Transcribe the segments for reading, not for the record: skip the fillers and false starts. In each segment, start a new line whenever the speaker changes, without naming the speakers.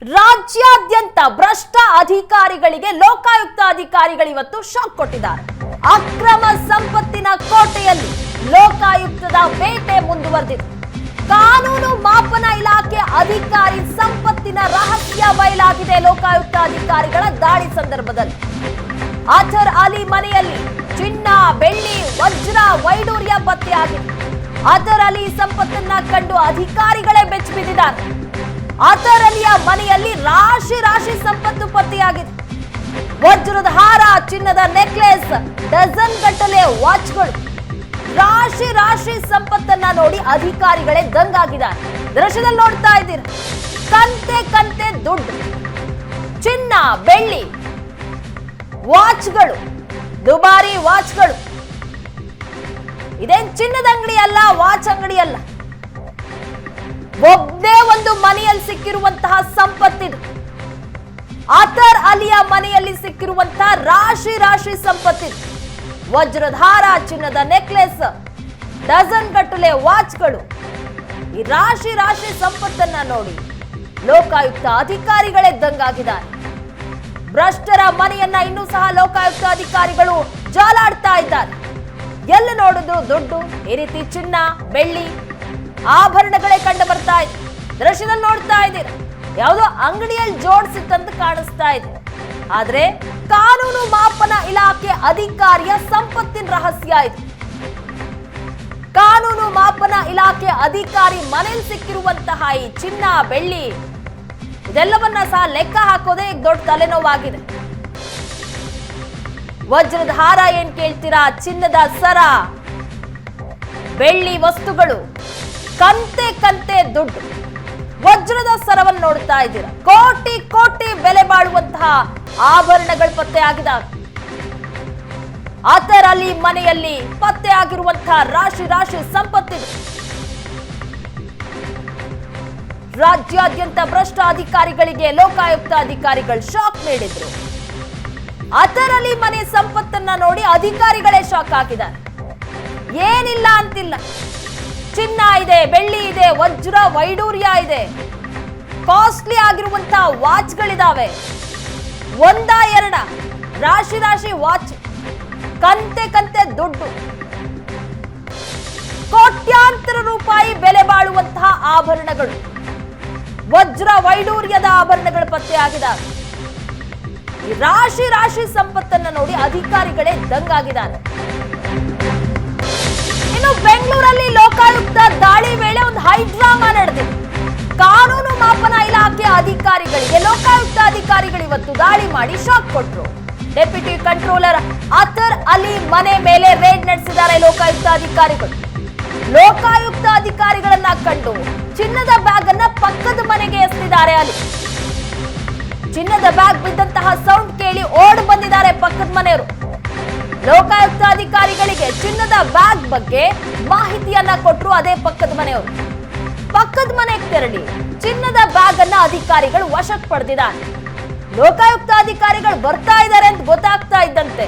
ರಾಜ್ಯಾದ್ಯಂತ ಭ್ರಷ್ಟ ಅಧಿಕಾರಿಗಳಿಗೆ ಲೋಕಾಯುಕ್ತ ಅಧಿಕಾರಿಗಳು ಇವತ್ತು ಶಾಕ್ ಕೊಟ್ಟಿದ್ದಾರೆ. ಅಕ್ರಮ ಸಂಪತ್ತಿನ ಕೋಟೆಯಲ್ಲಿ ಲೋಕಾಯುಕ್ತದ ಬೇಟೆ ಮುಂದುವರೆದಿದೆ. ಕಾನೂನು ಮಾಪನ ಇಲಾಖೆ ಅಧಿಕಾರಿ ಸಂಪತ್ತಿನ ರಹಸ್ಯ ಬಯಲಾಗಿದೆ. ಲೋಕಾಯುಕ್ತ ಅಧಿಕಾರಿಗಳ ದಾಳಿ ಸಂದರ್ಭದಲ್ಲಿ ಅಜರ್ ಅಲಿ ಮನೆಯಲ್ಲಿ ಚಿನ್ನ, ಬೆಳ್ಳಿ, ವಜ್ರ, ವೈಡೂರ್ಯ ಪತ್ತೆಯಾಗಿದೆ. ಅಜರ್ ಅಲಿ ಸಂಪತ್ತನ್ನ ಕಂಡು ಅಧಿಕಾರಿಗಳೇ ಬೆಚ್ಚಿಬಿದ್ದಿದ್ದಾರೆ. ಅಜರ್ ಅಲಿಯ ಮನೆಯಲ್ಲಿ ರಾಶಿ ರಾಶಿ ಸಂಪತ್ತು ಪತ್ತೆಯಾಗಿದೆ. ವಜ್ರದ ಹಾರ, ಚಿನ್ನದ ನೆಕ್ಲೆಸ್, ಡಜನ್ ಗಟ್ಟಲೆ ವಾಚ್ಗಳು, ರಾಶಿ ರಾಶಿ ಸಂಪತ್ತನ್ನ ನೋಡಿ ಅಧಿಕಾರಿಗಳೇ ದಂಗಾಗಿದ್ದಾರೆ. ದೃಶ್ಯದಲ್ಲಿ ನೋಡ್ತಾ ಇದ್ದೀರಾ, ಕಂತೆ ಕಂತೆ ದುಡ್ಡು, ಚಿನ್ನ, ಬೆಳ್ಳಿ, ವಾಚ್ಗಳು, ದುಬಾರಿ ವಾಚ್ಗಳು. ಇದೇನ್ ಚಿನ್ನದ ಅಂಗಡಿ ಅಲ್ಲ, ವಾಚ್ ಅಂಗಡಿ ಅಲ್ಲ, ಒಬ್ಬನೇ ಒಂದು ಮನೆಯಲ್ಲಿ ಸಿಕ್ಕಿರುವಂತಹ ಸಂಪತ್ತಿದು. ಅಜರ್ ಅಲಿಯ ಮನೆಯಲ್ಲಿ ಸಿಕ್ಕಿರುವಂತಹ ರಾಶಿ ರಾಶಿ ಸಂಪತ್ತಿದು. ವಜ್ರದ ಹಾರ, ಚಿನ್ನದ ನೆಕ್ಲೆಸ್, ಡಜನ್ ಗಟ್ಟಲೆ ವಾಚ್ಗಳು. ಈ ರಾಶಿ ರಾಶಿ ಸಂಪತ್ತನ್ನ ನೋಡಿ ಲೋಕಾಯುಕ್ತ ಅಧಿಕಾರಿಗಳೇ ದಂಗಾಗಿದ್ದಾರೆ. ಭ್ರಷ್ಟರ ಮನೆಯನ್ನ ಇನ್ನೂ ಸಹ ಲೋಕಾಯುಕ್ತ ಅಧಿಕಾರಿಗಳು ಜಾಲಾಡ್ತಾ ಇದ್ದಾರೆ. ಎಲ್ಲ ನೋಡಿದ್ರು ದುಡ್ಡು, ಈ ರೀತಿ ಚಿನ್ನ, ಬೆಳ್ಳಿ, ಆಭರಣಗಳೇ ಕಂಡು ಬರ್ತಾ ಇದೆ. ದೃಶ್ಯದಲ್ಲಿ ನೋಡ್ತಾ ಇದ್ದೀರಾ, ಯಾವುದೋ ಅಂಗಡಿಯಲ್ಲಿ ಜೋಡಿಸಿತ್ತಂತ ಕಾಣಿಸ್ತಾ ಇದೆ. ಆದ್ರೆ ಕಾನೂನು ಮಾಪನ ಇಲಾಖೆ ಅಧಿಕಾರಿಯ ಸಂಪತ್ತಿನ ರಹಸ್ಯ ಇದು. ಕಾನೂನು ಮಾಪನ ಇಲಾಖೆ ಅಧಿಕಾರಿ ಮನೆಯಲ್ಲಿ ಸಿಕ್ಕಿರುವಂತಹ ಈ ಚಿನ್ನ, ಬೆಳ್ಳಿ ಇದೆಲ್ಲವನ್ನ ಸಹ ಲೆಕ್ಕ ಹಾಕೋದೇ ಈಗ ದೊಡ್ಡ ತಲೆನೋವಾಗಿದೆ. ವಜ್ರದ ಹಾರ ಏನ್ ಕೇಳ್ತೀರಾ, ಚಿನ್ನದ ಸರ, ಬೆಳ್ಳಿ ವಸ್ತುಗಳು, ಕಂತೆ ಕಂತೆ ದುಡ್ಡು. ವಜ್ರದ ಸರವನ್ನು ನೋಡ್ತಾ ಇದ್ದೀರಾ, ಕೋಟಿ ಕೋಟಿ ಬೆಲೆ ಬಾಳುವಂತಹ ಆಭರಣಗಳು ಪತ್ತೆಯಾಗಿದ್ದಾವೆ. ಅಜರ್ ಅಲಿ ಮನೆಯಲ್ಲಿ ಪತ್ತೆಯಾಗಿರುವಂತಹ ರಾಶಿ ರಾಶಿ ಸಂಪತ್ತಿದೆ. ರಾಜ್ಯಾದ್ಯಂತ ಭ್ರಷ್ಟ ಅಧಿಕಾರಿಗಳಿಗೆ ಲೋಕಾಯುಕ್ತ ಅಧಿಕಾರಿಗಳು ಶಾಕ್ ನೀಡಿದ್ರು. ಅಜರ್ ಅಲಿ ಮನೆ ಸಂಪತ್ತನ್ನ ನೋಡಿ ಅಧಿಕಾರಿಗಳೇ ಶಾಕ್ ಆಗಿದ್ದಾರೆ. ಏನಿಲ್ಲ ಅಂತಿಲ್ಲ, ಚಿನ್ನ ಇದೆ, ಬೆಳ್ಳಿ ಇದೆ, ವಜ್ರ, ವೈಡೂರ್ಯ ಇದೆ, ಕಾಸ್ಟ್ಲಿ ಆಗಿರುವಂತಹ ವಾಚ್ಗಳಿದಾವೆ. ಒಂದ ಎರಡ ರಾಶಿ ರಾಶಿ ವಾಚ್, ಕಂತೆ ಕಂತೆ ದುಡ್ಡು, ಕೋಟ್ಯಾಂತರ ರೂಪಾಯಿ ಬೆಲೆ ಬಾಳುವಂತಹ ಆಭರಣಗಳು, ವಜ್ರ, ವೈಡೂರ್ಯದ ಆಭರಣಗಳು ಪತ್ತೆಯಾಗಿದ್ದಾವೆ. ಈ ರಾಶಿ ರಾಶಿ ಸಂಪತ್ತನ್ನ ನೋಡಿ ಅಧಿಕಾರಿಗಳೇ ದಂಗಾಗಿದ್ದಾರೆ. ಇನ್ನು ಬೆಂಗಳೂರಲ್ಲಿ ಲೋಕಾಯುಕ್ತ ದಾಳಿ ವೇಳೆ ಒಂದು ಹೈಡ್ರಾಮಾ ನಡೆದಿದೆ. ಕಾನೂನು ಮಾಪನ ಇಲಾಖೆ ಅಧಿಕಾರಿಗಳಿಗೆ ಲೋಕಾಯುಕ್ತ ಅಧಿಕಾರಿಗಳು ಇವತ್ತು ದಾಳಿ ಮಾಡಿ ಶಾಕ್ ಕೊಟ್ಟರು. ಡೆಪ್ಯೂಟಿ ಕಂಟ್ರೋಲರ್ ಅಜರ್ ಅಲಿ ಮನೆ ಮೇಲೆ ರೇಡ್ ನಡೆಸಿದ್ದಾರೆ ಲೋಕಾಯುಕ್ತ ಅಧಿಕಾರಿಗಳು. ಲೋಕಾಯುಕ್ತ ಅಧಿಕಾರಿಗಳನ್ನ ಕಂಡು ಚಿನ್ನದ ಬ್ಯಾಗ್ ಅನ್ನ ಪಕ್ಕದ ಮನೆಗೆ ಎಸೆದಿದ್ದಾರೆ. ಅಲ್ಲಿ ಚಿನ್ನದ ಬ್ಯಾಗ್ ಬಿದ್ದಂತಹ ಸೌಂಡ್ ಕೇಳಿ ಓಡ್ ಬಂದಿದ್ದಾರೆ ಪಕ್ಕದ ಮನೆಯವರು. ಲೋಕಾಯುಕ್ತ ಅಧಿಕಾರಿಗಳಿಗೆ ಚಿನ್ನದ ಬ್ಯಾಗ್ ಬಗ್ಗೆ ಮಾಹಿತಿಯನ್ನ ಕೊಟ್ಟರು ಅದೇ ಪಕ್ಕದ ಮನೆಯವರು. ಪಕ್ಕದ ಮನೆಗೆ ತೆರಳಿ ಚಿನ್ನದ ಬ್ಯಾಗ್ ಅನ್ನ ಅಧಿಕಾರಿಗಳು ವಶಕ್ಕೆ ಪಡೆದಿದ್ದಾರೆ. ಲೋಕಾಯುಕ್ತ ಅಧಿಕಾರಿಗಳು ಬರ್ತಾ ಇದ್ದಾರೆ ಅಂತ ಗೊತ್ತಾಗ್ತಾ ಇದ್ದಂತೆ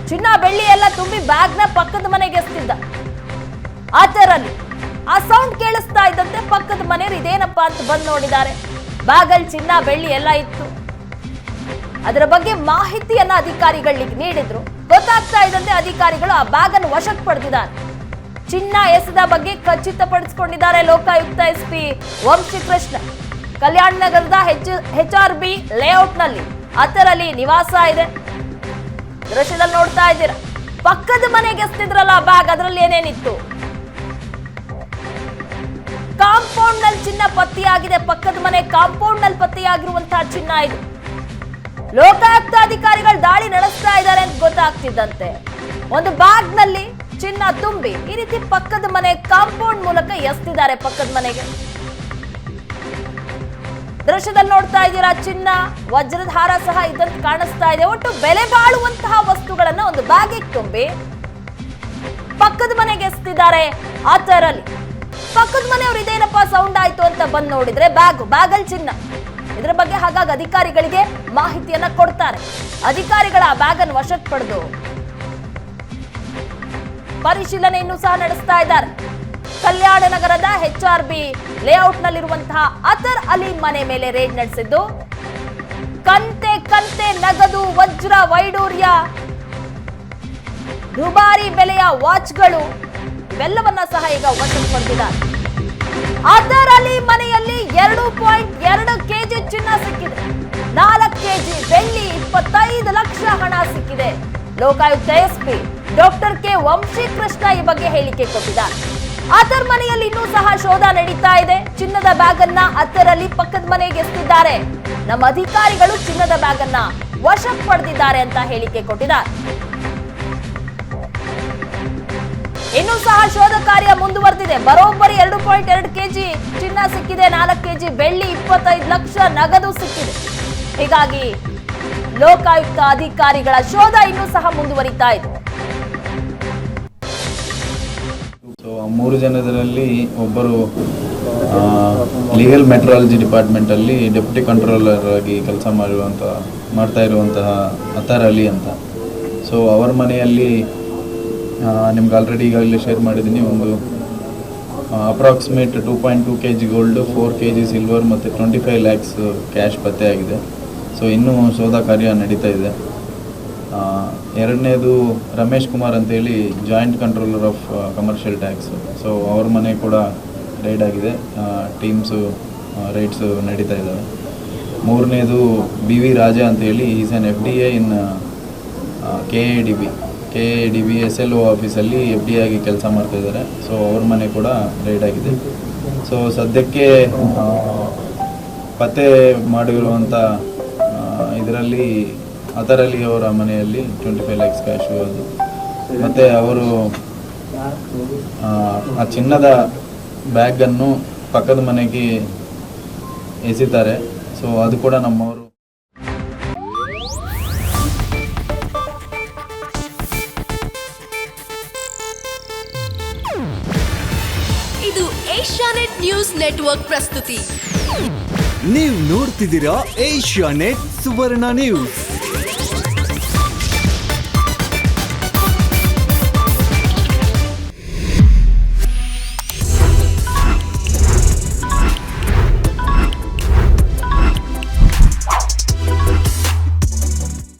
ಚಿನ್ನ, ಬೆಳ್ಳಿ ಎಲ್ಲ ತುಂಬಿ ಬ್ಯಾಗ್ ನ ಪಕ್ಕದ ಮನೆಗೆ ಎಸೆದಿದ್ದ ಅಜರ್ ಅಲಿ. ಆ ಸೌಂಡ್ ಕೇಳಿಸ್ತಾ ಇದ್ದಂತೆ ಪಕ್ಕದ ಮನೆಯವರು ಇದೇನಪ್ಪಾ ಅಂತ ಬಂದು ನೋಡಿದ್ದಾರೆ. ಬ್ಯಾಗಲ್ಲಿ ಚಿನ್ನ, ಬೆಳ್ಳಿ ಎಲ್ಲ ಇತ್ತು. ಅದರ ಬಗ್ಗೆ ಮಾಹಿತಿಯನ್ನ ಅಧಿಕಾರಿಗಳಿಗೆ ನೀಡಿದ್ರು. ಗೊತ್ತಾಗ್ತಾ ಇದ್ದಂತೆ ಅಧಿಕಾರಿಗಳು ಆ ಬ್ಯಾಗ್ ಅನ್ನು ವಶಕ್ಕೆ ಪಡೆದಿದ್ದಾರೆ. ಚಿನ್ನ ಎಸೆದ ಬಗ್ಗೆ ಖಚಿತಪಡಿಸಿಕೊಂಡಿದ್ದಾರೆ ಲೋಕಾಯುಕ್ತ ಎಸ್ಪಿ ವಂಶಿಕೃಷ್ಣ. ಕಲ್ಯಾಣ ನಗರದ HRB ಲೇಔಟ್ ನಲ್ಲಿ ಅಜರ್ ಅಲಿ ನಿವಾಸ ಇದೆ. ದೃಶ್ಯದಲ್ಲಿ ನೋಡ್ತಾ ಇದ್ದೀರಾ, ಪಕ್ಕದ ಮನೆಗೆ ಎಸೆದಿದ್ರಲ್ಲ ಬ್ಯಾಗ್, ಅದರಲ್ಲಿ ಏನೇನಿತ್ತು? ಕಾಂಪೌಂಡ್ ನಲ್ಲಿ ಚಿನ್ನ ಪತ್ತೆಯಾಗಿದೆ. ಪಕ್ಕದ ಮನೆ ಕಾಂಪೌಂಡ್ ನಲ್ಲಿ ಪತ್ತೆಯಾಗಿರುವಂತಹ ಚಿನ್ನ ಇದು. ಲೋಕಾಯುಕ್ತ ಅಧಿಕಾರಿಗಳು ದಾಳಿ ನಡೆಸ್ತಾ ಇದ್ದಾರೆ ಅಂತ ಗೊತ್ತಾಗ್ತಿದ್ದಂತೆ ಒಂದು ಬ್ಯಾಗ್ ನಲ್ಲಿ ಚಿನ್ನ ತುಂಬಿ ಈ ರೀತಿ ಪಕ್ಕದ ಮನೆ ಕಾಂಪೌಂಡ್ ಮೂಲಕ ಎಸೆದಿದ್ದಾರೆ ಪಕ್ಕದ ಮನೆಗೆ. ದೃಶ್ಯದಲ್ಲಿ ನೋಡ್ತಾ ಇದ್ದೀರಾ, ಚಿನ್ನ, ವಜ್ರದ ಹಾರ ಸಹ ಇದ್ದಂತ ಕಾಣಿಸ್ತಾ ಇದೆ. ಒಟ್ಟು ಬೆಲೆ ಬಾಳುವಂತಹ ವಸ್ತುಗಳನ್ನ ಒಂದು ಬ್ಯಾಗಿಗೆ ತುಂಬಿ ಪಕ್ಕದ ಮನೆಗೆ ಎಸೆದಿದ್ದಾರೆ ಅಜರ್ ಅಲಿ. ಪಕ್ಕದ ಮನೆಯವರು ಇದೇನಪ್ಪ ಸೌಂಡ್ ಆಯ್ತು ಅಂತ ಬಂದು ನೋಡಿದ್ರೆ ಬ್ಯಾಗಲ್ಲಿ ಚಿನ್ನ. ಇದರ ಬಗ್ಗೆ ಹಾಗಾಗಿ ಅಧಿಕಾರಿಗಳಿಗೆ ಮಾಹಿತಿಯನ್ನ ಕೊಡ್ತಾರೆ. ಅಧಿಕಾರಿಗಳ ಆ ಬ್ಯಾಗ್ ಅನ್ನು ವಶಕ್ಕೆ ಪಡೆದು ಪರಿಶೀಲನೆಯನ್ನು ಸಹ ನಡೆಸ್ತಾ ಇದ್ದಾರೆ. ಕಲ್ಯಾಣ ನಗರದ HRB ಲೇಔಟ್ನಲ್ಲಿರುವಂತಹ ಅತರ್ ಅಲಿ ಮನೆ ಮೇಲೆ ರೇಡ್ ನಡೆಸಿದ್ದು ಕಂತೆ ಕಂತೆ ನಗದು, ವಜ್ರ ವೈಡೂರ್ಯ, ದುಬಾರಿ ಬೆಲೆಯ ವಾಚ್ಗಳು ಇವೆಲ್ಲವನ್ನ ಸಹ ಈಗ ವಶಕ್ಕೆ ಪಡೆದಿದ್ದಾರೆ. ಅತರ್ ಅಲಿ ಮನೆಯಲ್ಲಿ 2.2 ಕೆಜಿ ಚಿನ್ನ ಸಿಕ್ಕಿದೆ, 4 ಕೆಜಿ ಬೆಳ್ಳಿ, 25 ಲಕ್ಷ ಹಣ ಸಿಕ್ಕಿದೆ. Lokayukta SP doctor K Vamshi Krishna ಈ ಬಗ್ಗೆ ಹೇಳಿಕೆ ಕೊಟ್ಟಿದ್ದಾರೆ. ಅತರ್ ಮನೆಯಲ್ಲಿ ಇನ್ನೂ ಸಹ ಶೋಧ ನಡೀತಾ ಇದೆ. ಚಿನ್ನದ ಬ್ಯಾಗ್ ಅನ್ನ ಅತರ್ ಅಲಿ ಪಕ್ಕದ ಮನೆಗೆ ಎಸೆದಿದ್ದಾರೆ. ನಮ್ಮ ಅಧಿಕಾರಿಗಳು ಚಿನ್ನದ ಬ್ಯಾಗ್ ಅನ್ನ ವಶಕ್ಕೆ ಪಡೆದಿದ್ದಾರೆ ಅಂತ ಹೇಳಿಕೆ ಕೊಟ್ಟಿದ್ದಾರೆ. ಇನ್ನೂ ಸಹ ಶೋಧ ಕಾರ್ಯ ಮುಂದುವರೆದಿದೆ. ಬರೋಬ್ಬರಿ 2.2 ಕೆಜಿ ಚಿನ್ನ ಸಿಕ್ಕಿದೆ, 4 ಕೆಜಿ ಬೆಳ್ಳಿ, 25 ಲಕ್ಷ ನಗದು ಸಿಕ್ಕಿದೆ. ಹೀಗಾಗಿ ಲೋಕಾಯುಕ್ತ ಅಧಿಕಾರಿಗಳ ಶೋಧ ಇನ್ನೂ ಸಹ ಮುಂದುವರಿತಾ ಇದೆ.
ಮೂರು ಜನರಲ್ಲಿ ಒಬ್ಬರು ಲೀಗಲ್ ಮೆಟ್ರಾಲಜಿ ಡಿಪಾರ್ಟ್ಮೆಂಟ್ ಅಲ್ಲಿ ಡೆಪ್ಯೂಟಿ ಕಂಟ್ರೋಲರ್ ಆಗಿ ಕೆಲಸ ಮಾಡ್ತಾ ಇರುವಂತಹ ಅತರ್ ಅಲಿ ಅಂತ. ಸೊ ಅವರ ಮನೆಯಲ್ಲಿ ನಿಮ್ಗೆ ಆಲ್ರೆಡಿ ಈಗಾಗಲೇ ಶೇರ್ ಮಾಡಿದ್ದೀನಿ. ಒಂದು approximate 2.2 KG gold, 4 KG silver ಮತ್ತು 25 ಲ್ಯಾಕ್ಸ್ ಕ್ಯಾಶ್ ಪತ್ತೆಯಾಗಿದೆ. ಸೊ ಇನ್ನೂ ಶೋಧ ಕಾರ್ಯ ನಡೀತಾ ಇದೆ. ಎರಡನೇದು ರಮೇಶ್ ಕುಮಾರ್ ಅಂತೇಳಿ joint controller of commercial tax. So ಅವ್ರ ಮನೆ ಕೂಡ ರೈಡ್ ಆಗಿದೆ, ಟೀಮ್ಸು ರೈಡ್ಸು ನಡೀತಾ ಇದ್ದಾವೆ. ಮೂರನೇದು BV ರಾಜಾ ಅಂತೇಳಿ is on FDA in KADB SLO ಆಫೀಸಲ್ಲಿ FD ಆಗಿ ಕೆಲಸ ಮಾಡ್ತಾಯಿದ್ದಾರೆ. ಸೊ ಅವ್ರ ಮನೆ ಕೂಡ ರೈಡ್ ಆಗಿದೆ. ಸೊ ಸದ್ಯಕ್ಕೆ ಪತ್ತೆ ಮಾಡಿರುವಂಥ ಇದರಲ್ಲಿ ಅತರ್ ಅಲಿ ಅವರ ಮನೆಯಲ್ಲಿ 25 ಲ್ಯಾಕ್ಸ್ ಕ್ಯಾಶು ಅದು, ಮತ್ತು ಅವರು ಆ ಚಿನ್ನದ ಬ್ಯಾಗನ್ನು ಪಕ್ಕದ ಮನೆಗೆ ಎಸಿತಾರೆ. ಸೊ ಅದು ಕೂಡ ನಮ್ಮವರು.
ಇದು ಏಷ್ಯಾನೆಟ್ ನ್ಯೂಸ್ ನೆಟ್ವರ್ಕ್ ಪ್ರಸ್ತುತಿ.
ನೀವು ನೋಡ್ತಿದ್ದೀರಾ ಏಷ್ಯಾನೆಟ್ ಸುವರ್ಣ ನ್ಯೂಸ್.